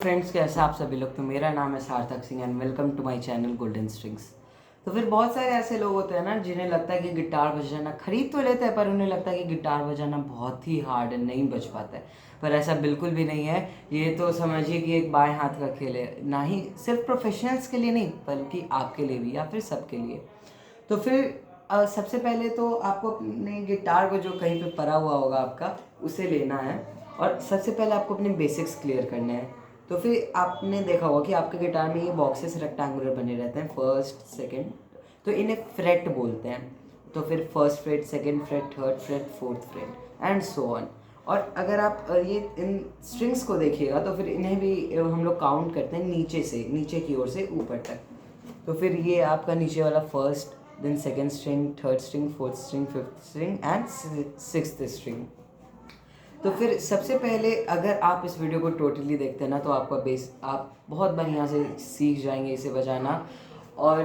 Friends, कैसे आप सभी लोग। तो मेरा नाम है Sarthak Singh and welcome to my channel golden strings. तो फिर बहुत सारे ऐसे लोग होते हैं ना जिन्हें लगता है कि गिटार बजाना खरीद तो लेते हैं, पर उन्हें लगता है कि गिटार बजाना बहुत ही हार्ड है, नहीं बज पाता है। पर ऐसा बिल्कुल भी नहीं है। ये तो समझिए कि एक बाएं हाथ का खेल है, ना ही सिर्फ प्रोफेशनल्स के लिए नहीं बल्कि आपके लिए भी या फिर सबके लिए। तो फिर सबसे पहले तो आपको अपने गिटार को जो कहीं पे पड़ा हुआ होगा आपका, उसे लेना है और सबसे पहले आपको अपने बेसिक्स क्लियर करने हैं। तो फिर आपने देखा होगा कि आपके गिटार में ये बॉक्सेस रेक्टेंगुलर बने रहते हैं, फर्स्ट सेकंड, तो इन्हें फ्रेट बोलते हैं। तो फिर first freight, second freight, third freight, fourth freight and so on. और अगर आप ये इन स्ट्रिंग्स को देखिएगा तो फिर इन्हें भी हम लोग काउंट करते हैं नीचे से, नीचे की ओर से ऊपर तक। तो फिर ये आपका नीचे वाला first, then second string, third string, fourth string, fifth string and sixth string. तो फिर सबसे पहले अगर आप इस वीडियो को टोटली देखते हैं ना तो आपका बेस आप बहुत बढ़िया से सीख जाएंगे इसे बजाना। और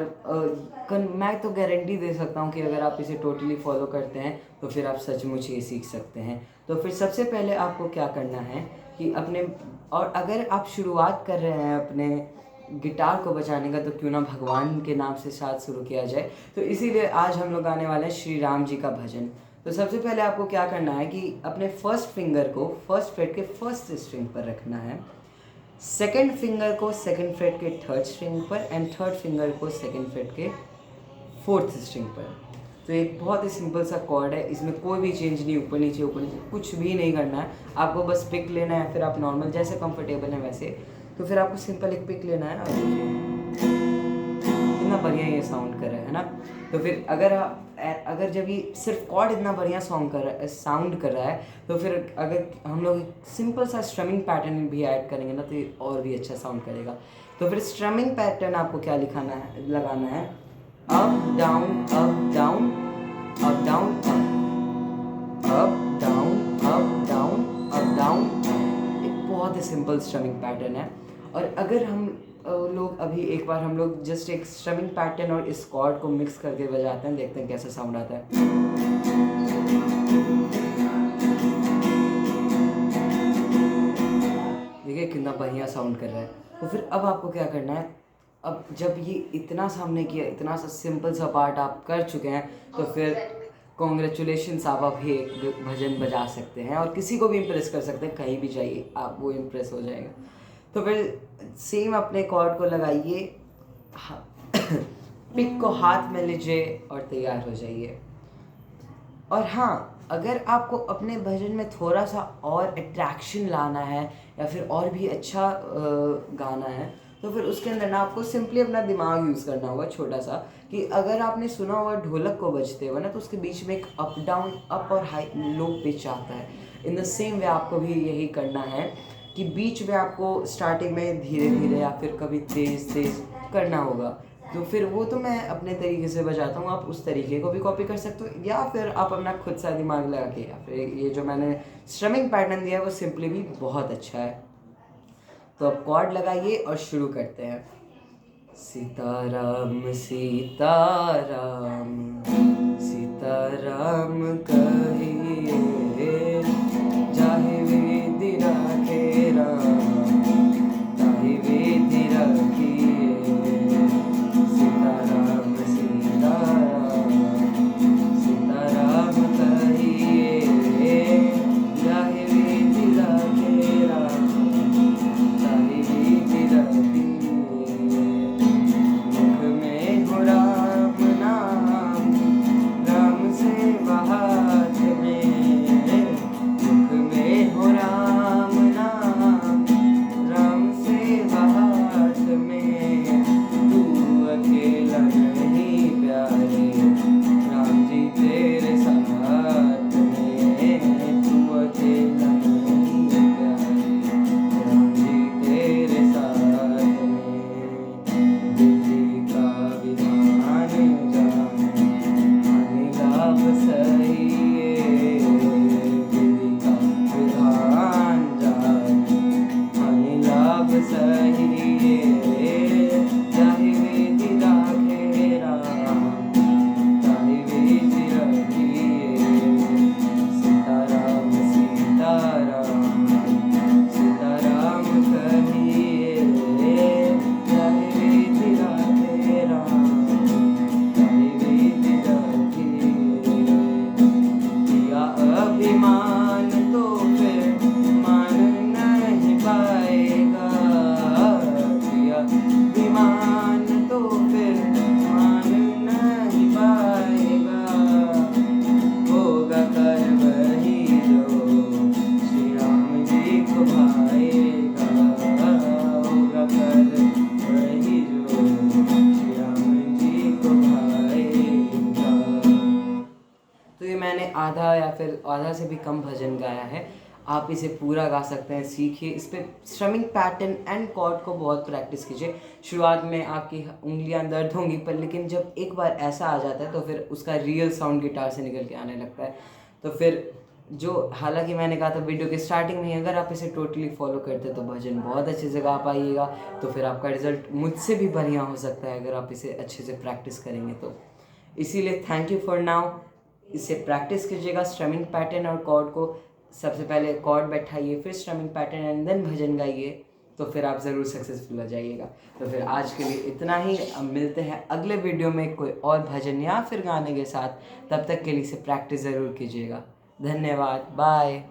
मैं तो गारंटी दे सकता हूँ कि अगर आप इसे टोटली फॉलो करते हैं तो फिर आप सचमुच ये सीख सकते हैं। तो फिर सबसे पहले आपको क्या करना है कि अपने, और अगर आप शुरुआत कर रहे हैं अपने गिटार को बजाने का, तो क्यों ना भगवान के नाम से साथ शुरू किया जाए। तो इसीलिए आज हम लोग गाने वाले हैं श्री राम जी का भजन। तो सबसे पहले आपको क्या करना है कि अपने फर्स्ट फिंगर को फर्स्ट फ्रेट के फर्स्ट स्ट्रिंग पर रखना है, सेकंड फिंगर को सेकंड फ्रेट के थर्ड स्ट्रिंग पर एंड थर्ड फिंगर को सेकंड फ्रेट के फोर्थ स्ट्रिंग पर। तो एक बहुत ही सिंपल सा कॉर्ड है, इसमें कोई भी चेंज नहीं, ऊपर नीचे कुछ भी नहीं करना है। आपको बस पिक लेना है, फिर आप नॉर्मल जैसे कंफर्टेबल है वैसे। तो फिर आपको सिंपल एक पिक लेना है और कितना बढ़िया ये साउंड कर रहा है ना। तो फिर अगर जब ये सिर्फ कॉर्ड इतना बढ़िया साउंड कर रहा है, तो फिर अगर हम लोग सिंपल सा स्ट्रमिंग पैटर्न भी ऐड करेंगे ना तो ये और भी अच्छा साउंड करेगा। तो फिर स्ट्रमिंग पैटर्न आपको क्या लगाना है, up down up down, up down up, up down up down, up down up. एक बहुत ही सिंपल स्ट्रमिंग पैटर्न है। और अगर हम लोग अभी एक बार हम लोग जस्ट एक स्ट्रमिंग पैटर्न और इस कॉर्ड को मिक्स करके बजाते हैं, देखते हैं कैसा साउंड आता है। देखिए कितना बढ़िया साउंड कर रहा है। तो फिर अब आपको क्या करना है, अब जब ये इतना सा हमने किया, इतना सा सिंपल सा पार्ट आप कर चुके हैं, तो फिर कॉन्ग्रेचुलेशन्स, आप अभी एक भजन बजा सकते हैं और किसी को भी इम्प्रेस कर सकते हैं। कहीं भी जाइए आप, वो इम्प्रेस हो जाएगा। तो फिर सेम अपने कॉर्ड को लगाइए, पिक को हाथ में लीजिए और तैयार हो जाइए। और हाँ, अगर आपको अपने भजन में थोड़ा सा और अट्रैक्शन लाना है या फिर और भी अच्छा गाना है, तो फिर उसके अंदर ना आपको सिंपली अपना दिमाग यूज़ करना होगा छोटा सा। कि अगर आपने सुना होगा ढोलक को बजते हुए ना, तो उसके बीच में एक अप डाउन, अप और हाई लो पिच आता है। इन द सेम वे आपको भी यही करना है कि बीच में आपको स्टार्टिंग में धीरे धीरे या फिर कभी तेज़ तेज़ करना होगा। तो फिर वो तो मैं अपने तरीके से बजाता हूँ, आप उस तरीके को भी कॉपी कर सकते हो या फिर आप अपना खुद सा दिमाग लगा के, या फिर ये जो मैंने स्ट्रमिंग पैटर्न दिया है वो सिंपली भी बहुत अच्छा है। तो अब कॉर्ड लगाइए और शुरू करते हैं। सीताराम सीताराम सीताराम कहिए, जाहि विधि राखे राम, ताहि विधि रखिए। सीताराम सीताराम सीताराम कहिए, जाहि विधि राखे राम, ताहि विधि रखिए। मुख में हो राम नाम, राम से हाथ में, मुख में हो राम नाम, राम से हाथ में। तू अकेला नहीं प्यारे, राम जी तेरे साथ में। तू अकेला नहीं प्यारे, राम जी तेरे साथ में। विधि का विधान जाने, हानि लाभ सही है। विधि का विधान जाने, हानि लाभ सही है। जाहि विधि राखे राम, ताहि विधि रखिए। सीताराम सीताराम सीताराम कहिए, आधा या फिर आधा से भी कम भजन गाया है, आप इसे पूरा गा सकते हैं। सीखिए, इस पे स्ट्रमिंग पैटर्न एंड कॉर्ड को बहुत प्रैक्टिस कीजिए। शुरुआत में आपकी उंगलियां दर्द होंगी, पर लेकिन जब एक बार ऐसा आ जाता है तो फिर उसका रियल साउंड गिटार से निकल के आने लगता है। तो फिर जो, हालांकि मैंने कहा था वीडियो के स्टार्टिंग में ही, अगर आप इसे टोटली फॉलो करते तो भजन बहुत अच्छे से गा पाइएगा। तो फिर आपका रिजल्ट मुझसे भी बढ़िया हो सकता है अगर आप इसे अच्छे से प्रैक्टिस करेंगे तो। इसीलिए थैंक यू फॉर नाउ। इसे प्रैक्टिस कीजिएगा, स्ट्रमिंग पैटर्न और कॉर्ड को। सबसे पहले कॉर्ड बैठाइए, फिर स्ट्रमिंग पैटर्न एंड देन भजन गाइए, तो फिर आप ज़रूर सक्सेसफुल हो जाइएगा। तो फिर आज के लिए इतना ही। अब मिलते हैं अगले वीडियो में कोई और भजन या फिर गाने के साथ। तब तक के लिए इसे प्रैक्टिस ज़रूर कीजिएगा। धन्यवाद, बाय।